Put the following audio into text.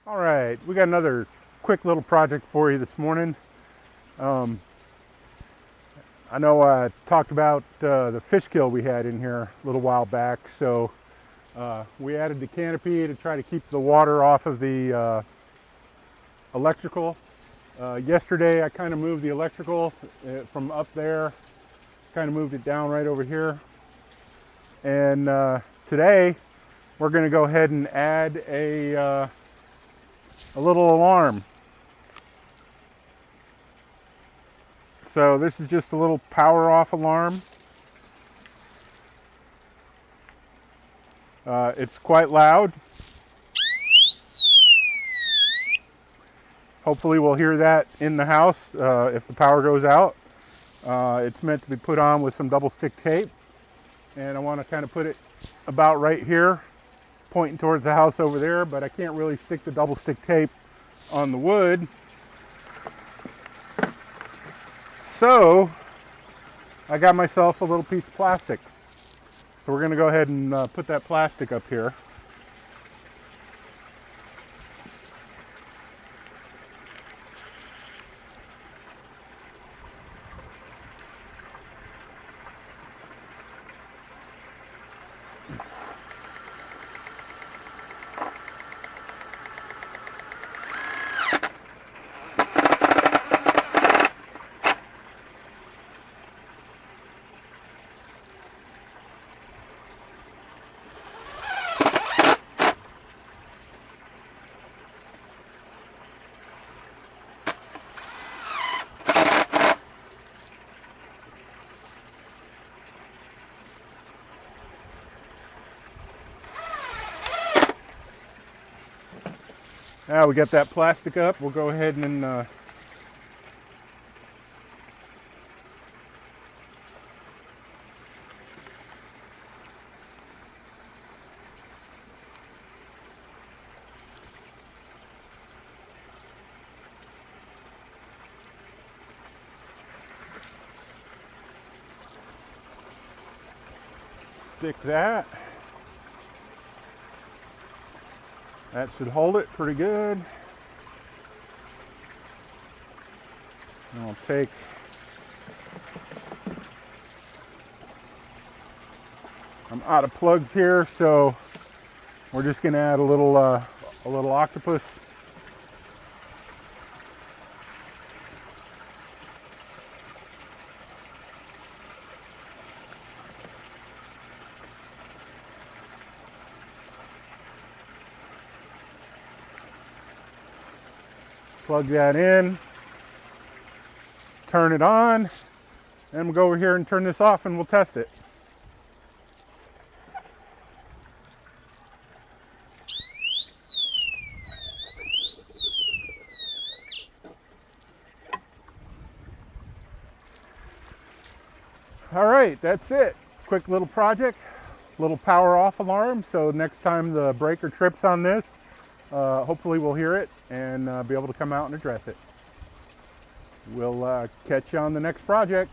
All right, we got another quick little project for you this morning. Um, I know I talked about the fish kill we had in here a little while back, so we added the canopy to try to keep the water off of the electrical. Yesterday I kind of moved the electrical from up there, kind of moved it down right over here. And today we're going to go ahead and add a little alarm. So this is just a little power off alarm. It's quite loud. Hopefully we'll hear that in the house if the power goes out. It's meant to be put on with some double stick tape, and I want to kind of put it about right here, pointing towards the house over there, but I can't really stick the double stick tape on the wood. So I got myself a little piece of plastic. So we're going to go ahead and put that plastic up here. Now we got that plastic up, we'll go ahead and stick that. That should hold it pretty good. And I'll take I'm out of plugs here, so we're just going to add a little octopus. Plug that in, turn it on, and we'll go over here and turn this off and we'll test it. All right, that's it. Quick little project, little power off alarm. So next time the breaker trips on this, hopefully we'll hear it and be able to come out and address it. We'll catch you on the next project.